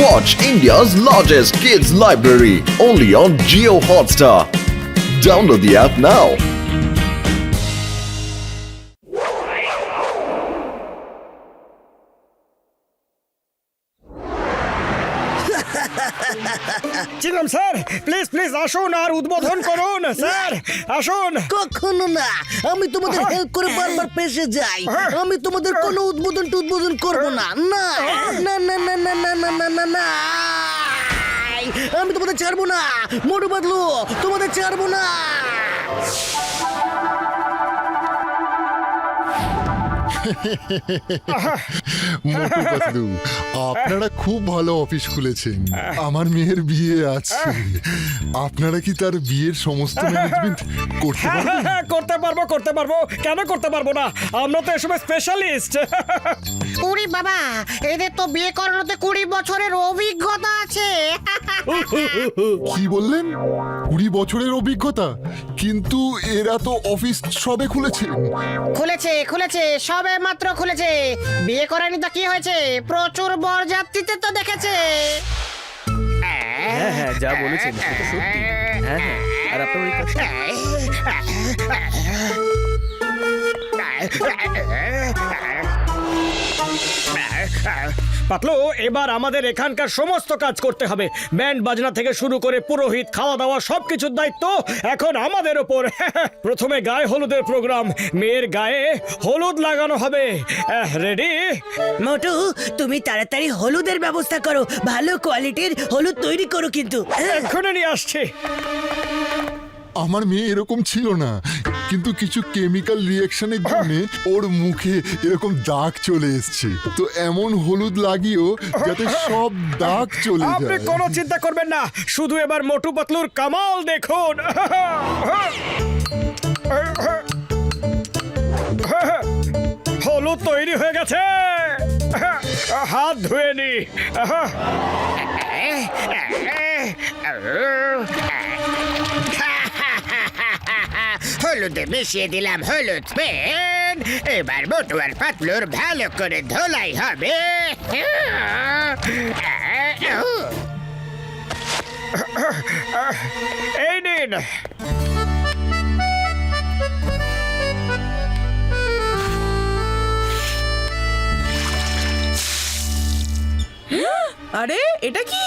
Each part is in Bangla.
Watch India's largest kids library only on Jio Hotstar. Download the app now. চিনলাম স্যার, প্লিজ প্লিজ আসুন আর উদ্বোধন করুন স্যার, আসুন। কখনো না, আমি তোমাদের হেল্প করে বারবার পেশে যাই। আমি তোমাদের কোনো উদ্বোধন করব না। না না না না না না না না না না, আমি তোমাদের ছাড়বো না। মোটু পাতলু, তোমাদের ছাড়বো না। মোটু পাতলু, আপনারা খুব ভালো অফিস খুলেছেন। আমার মেয়ের বিয়ে আছে, আপনারা কি তার বিয়ের সমস্ত ম্যানেজমেন্ট করতে পারবেন? করতে পারবো, কেন করতে পারবো না? আমরা তো এসব স্পেশালিস্ট। ওরে বাবা, এদের তো বিয়ে করানোতে 20 বছরের অভিজ্ঞতা আছে। কি বললেন? 20 বছরের অভিজ্ঞতা? কিন্তু এরা তো অফিস সবে খুলেছেন। খুলেছে সবে মাত্র খুলেছে। বিয়ে করানি তো কি হয়েছে, প্রচুর বরযাত্রীতে তো দেখেছে। হ্যাঁ হ্যাঁ, যা বলেছেন সেটা সত্যি। হ্যাঁ হ্যাঁ, আর আপনার ওই কাজটা পাতলু, এবার আমাদের এখানকার সমস্ত কাজ করতে হবে। ব্যান্ড বাজনা থেকে শুরু করে পুরোহিত, খাওয়া দাওয়া সবকিছুর দায়িত্ব এখন আমাদের ওপর। প্রথমে গায়ে হলুদের প্রোগ্রাম, মেয়ের গায়ে হলুদ লাগানো হবে। রেডি? মোটু, তুমি তাড়াতাড়ি হলুদের ব্যবস্থা করো, ভালো কোয়ালিটির হলুদ তৈরি করো কিন্তু। এক্ষুনি নিয়ে আসছি। আমার মেয়ে এরকম ছিল না, কিন্তু কিছু কেমিক্যাল রিঅ্যাকশনের জন্য ওর মুখে এরকম দাগ চলে এসেছে। তো এমন হলুদ লাগিও যাতে সব দাগ চলে আপনি যায়। কোনো চিন্তা করবেন না, শুধু এবার মোটু পাতলুর কামাল দেখুন। হলুদ তৈরি হয়ে গেছে, হাত ধুয়ে নি। হলুদে মিশিয়ে দিলাম হলুদ পেন। এবার মোটু আর পাতলুর ভালো করে ধোলাই হবে। এই নিন। আরে এটা কি?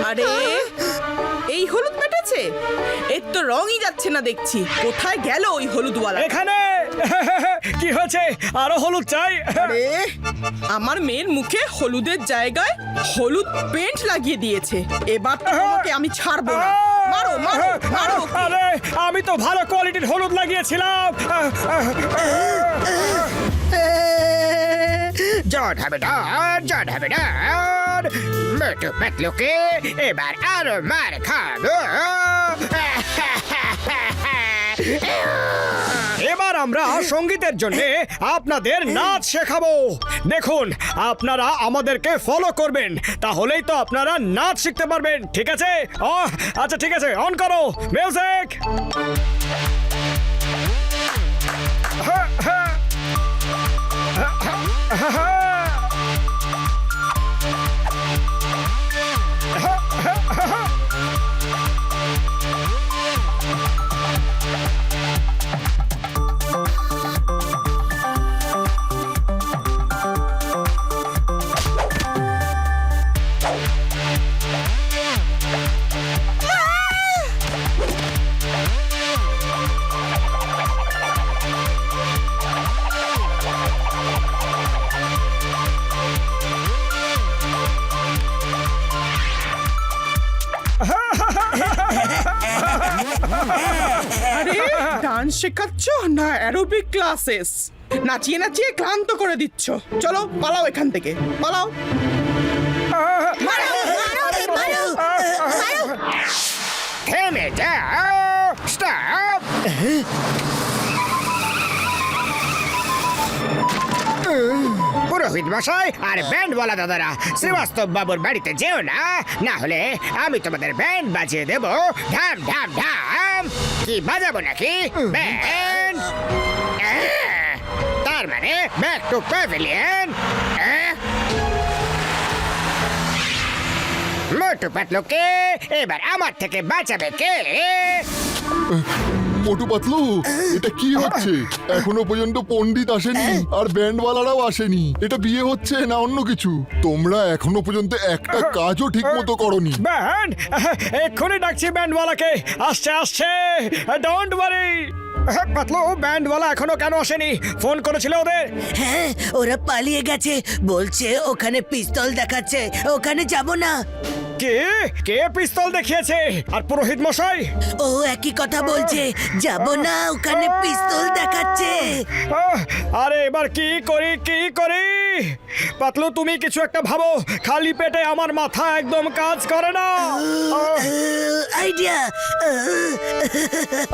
আরে এই হলুদ মেটেছে, এর তো রঙই যাচ্ছে না দেখছি। কোথায় গেল ওই হলুদওয়ালা? এখানে। কি হয়েছে, আরো হলুদ চাই? আরে আমার মেয়ের মুখে হলুদের জায়গায় হলুদ পেন্ট লাগিয়ে দিয়েছে। এবার তো তোমাকে আমি ছাড়বো না। মারো মারো মারো। আরে আমি তো ভালো কোয়ালিটির হলুদ লাগিয়েছিলাম। জট হবে না। মোটু পাতলুকে এবার আরো মার খাবো। এবার আমরা সঙ্গীতের জন্য আপনাদের নাচ শেখাবো। দেখুন, আপনারা আমাদেরকে ফলো করবেন, তাহলেই তো আপনারা নাচ শিখতে পারবেন। ঠিক আছে? আচ্ছা ঠিক আছে, অন করো মিউজিক। আরে ডান্স শেখাচ্ছ না অ্যারোবিক ক্লাসেস? নাচিয়ে নাচিয়ে ক্লান্ত করে দিচ্ছ। চলো পালাও এখান থেকে, পালাও। থেমে যাও, স্টপ। পুরোহিত মশাই আর ব্যান্ডওয়ালা দাদারা, শ্রীবাস্তব বাবুর বাড়িতে যেও না, না হলে আমি তোমাদের ব্যান্ড বাজিয়ে দেবো। ঢাম ঢাম ঢাম। কি বাজাবো নাকি ব্যান্ড? তার মানে ব্যাক টু প্যাভিলিয়ন। মোটু পাতলুকে এবার আমার থেকে বাঁচাবে কে? মোটু পাতলু, এটা কি হচ্ছে? এখনো পর্যন্ত পণ্ডিত আসেনি আর ব্যান্ডওয়ালারাও আসেনি। এটা বিয়ে হচ্ছে না অন্য কিছু? তোমরা এখনো পর্যন্ত একটা কাজও ঠিক মতো করনি। ব্যান্ড, এক্ষুনি ডাকছি ব্যান্ডওয়ালাকে। আসছে আসছে, ডোন্ট ওয়ারি। পাতলু, ব্যান্ডওয়ালা এখনো কেন আসেনি? ফোন করেছিল ওদের? হ্যাঁ, ওরা পালিয়ে গেছে। বলছে ওখানে পিস্তল দেখাচ্ছে, ওখানে যাব না। কে কে পিস্তল দেখিয়েছে? আর পুরোহিত মশাই? ও একই কথা বলছে, যাব না, ওখানে পিস্তল দেখাচ্ছে। আরে এবার কি করি কি করি? পাতলু, তুমি কিছু একটা ভাবো। খালি পেটে আমার মাথা একদম কাজ করে না। আইডিয়া।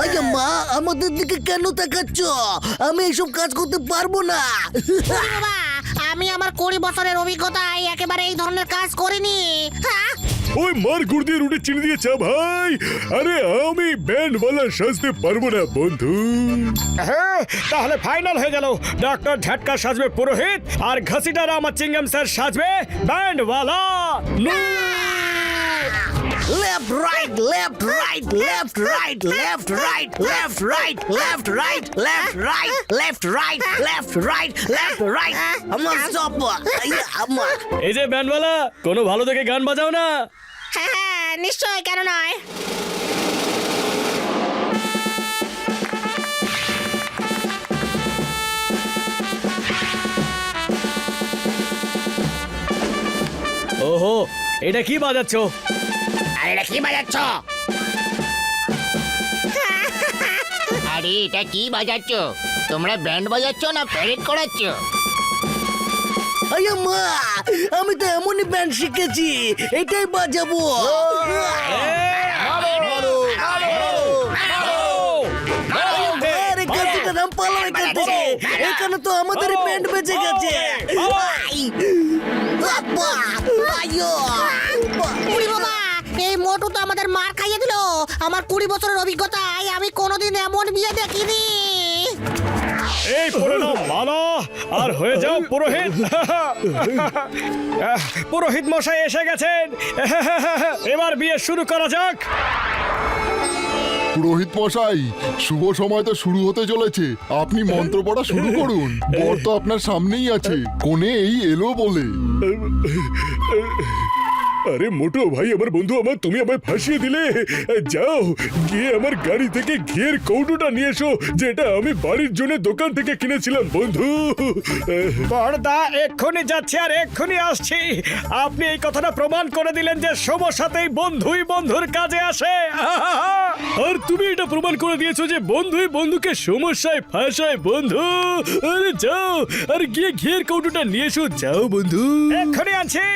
আচ্ছা মা, আমাদের দিকে কেন তাকাচ্ছ? আমি এইসব কাজ করতে পারবো না। বাবা, আমি আমার 20 বছরের অভিজ্ঞতায় একেবারে এই ধরনের কাজ করিনি। হ্যাঁ? ওই মার গুড় দিয়ে রুটি চিনি দিয়ে চা ভাই। আরে আমি ব্যান্ডওয়ালা সাজতে পারবো না বন্ধু। হ্যাঁ, তাহলে ফাইনাল হয়ে গেল। ডক্টর ঝটকা সাজবে পুরোহিত, আর ঘসিটা রামা চিংগাম sir সাজবে ব্যান্ডওয়ালা। Left, right, left, right, left, right, left, right, left, right, left, right, left, right, left, right, left, right, left, right. আমার stop. আমার এই যে ব্যান্ডওয়ালা, কোনো ভালো দেখে গান বাজাও না। হ্যাঁ হ্যাঁ, নিশ্চয়, কেন নয়। ওহো, এটা কি বাজাচ্ছ? আর এটা কি বাজাচ্ছ? আরে এটা কি বাজাচ্ছ? তোমরা ব্যান্ড বাজাচ্ছ না প্যারেড করাচ্ছ? আয়া মা, আমি তো এমনই ব্যান্ড শিখেছি, এটাই বাজাবো। আরে গাছটা নাম পালাও এখান থেকে। এখানে তো আমাদের ব্যান্ড বেঁচে গেছে। আই! আব্বা! আইয়ো! উড়ি বাবা, এই মোটু তো আমাদের মার খাইয়ে দিল। আমার 20 বছরের অভিজ্ঞতায় আমি কোনোদিন এমন বিয়ে দেখিনি। এই পড়ে নাও মালা, আর হয়ে যাও পুরোহিত। পুরোহিত মশাই এসে গেছেন। এবার বিয়ে শুরু করা যাক। পুরোহিত মশাই, শুভ সময় তো শুরু হতে চলেছে। আপনি মন্ত্র পড়া শুরু করুন। বর তো আপনার সামনেই আছে, কোণে এই এলো বলে। আরে মোটো ভাই, আমার বন্ধু আমার, তুমি আমায় ফাঁসিয়ে দিলে। যাও গিয়ে আমার গাড়ি থেকে ঘিয়ের কৌটোটা নিয়ে এসো, যেটা আমি বাড়ির জন্য দোকান থেকে কিনেছিলাম বন্ধু। বড়দা, এক্ষুনি যাচ্ছি আর এক্ষুনি আসছি। আপনি এই কথাটা প্রমাণ করে দিলেন যে সমস্যাতেই বন্ধুই বন্ধুর কাজে আসে। আর তুমি এটা প্রমাণ করে দিয়েছো যে বন্ধুই বন্ধুকে সমস্যায় ফাঁসায় বন্ধু। আরে যাও আর গিয়ে ঘিয়ের কৌটোটা নিয়ে এসো, যাও বন্ধু। এক্ষুনি আনছি।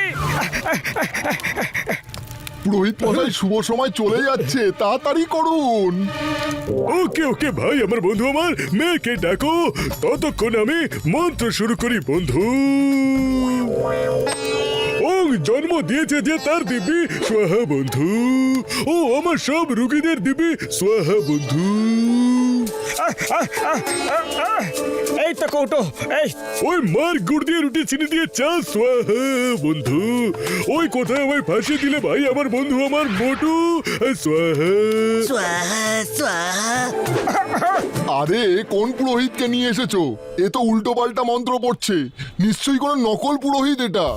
পুরোহিত মশাই, শুভ সময় চলে যাচ্ছে, তাড়াতাড়ি করুন। ওকে ওকে ভাই, আমার বন্ধু আমার, মেয়েকে ডাকো, ততক্ষণ আমি মন্ত্র শুরু করি বন্ধু। ও জন্ম দিয়েছে যে তার দিবি স্বাহা বন্ধু। ও আমার সব রুগীদের দিবি স্বাহা বন্ধু। এই তো কৌটো, এই ওই মার গুড় দিয়ে রুটি চিনি দিয়ে চা স্বাহা বন্ধু। ওই কোথায় আমায় ফাঁসিয়ে দিলে ভাই আমার বন্ধু আমার মোটু স্বাহা। স্বাহা, স্বাহা। আরে কোন পুরোহিতকে নিয়ে এসেছো? এ তো উল্টো পাল্টা মন্ত্র পড়ছে। নিশ্চয়ই কোনো নকল পুরোহিত এটা।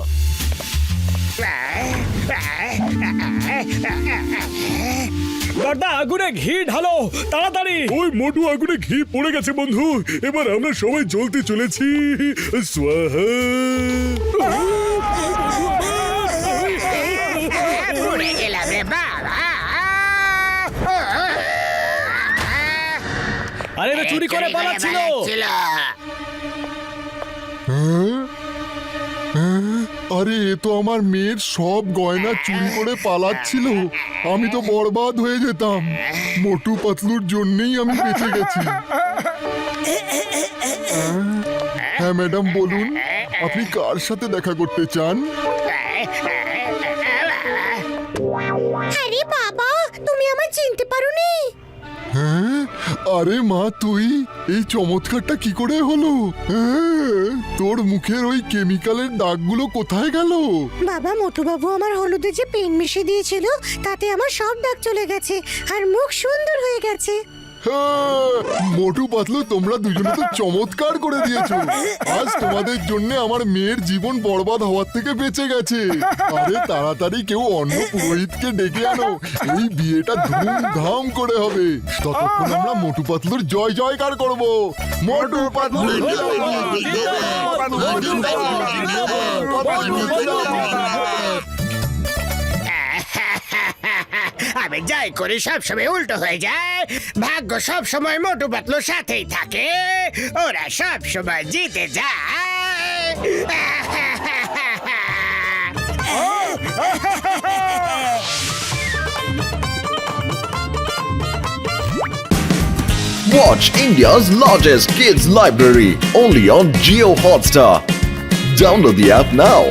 বড়দা, আগুনে ঘি ঢালো তাড়াতাড়ি। ওই মোটু আগুনে ঘি পড়ে গেছে বন্ধু। এবার আমরা সবাই জ্বলতে চলেছি স্বাহা। উড়ে গেলাম রে বাবা। আরে এটা চুরি করে পালাচ্ছিল। হ্যাঁ? হ্যাঁ? আরে এ তো আমার মেয়ের সব গয়না চুরি করে পালাচ্ছিল। আমি তো বরবাদ হয়ে যেতাম। মোটু পাতলুর জন্যই আমি বেঁচে গেছি। হ্যাঁ ম্যাডাম, বলুন আপনি কার সাথে দেখা করতে চান? আরে বাবা, তুমি আমায় চিনতে পারোনি? হ্যাঁ, আরে মা তুই এই চমৎকারটা কি করে হলো? হ্যাঁ, তোর মুখের ওই কেমিক্যালের দাগগুলো কোথায় গেল? বাবা মোটু বাবু আমার হলুদে যে পেন মিশিয়ে দিয়েছিল তাতে আমার সব দাগ চলে গেছে আর মুখ সুন্দর হয়ে গেছে। হ্যাঁ, মোটু পাতলু তোমরা দুজনে তো চমৎকার করে দিয়েছো। আজ তোমাদের জন্য আমার মেয়ের জীবন বরবাদ হওয়ার থেকে বেঁচে গেছে। আরে তাড়াতাড়ি কেউ অন্য পুরোহিতকে ডেকে আনো, এই বিয়েটা ধুমধাম করে হবে। ততক্ষণ আমরা মোটু পাতলুর জয় জয়কার করব। মোটু পাতলু আমি যাই করি সব সময় উল্টো হয়ে যায়, ভাগ্য সব সময় মোটু পাতলুর সাথেই থাকে, ওরা সব সময় জিতে যায়। Watch India's largest kids library only on Geo Hotstar. Download the app now.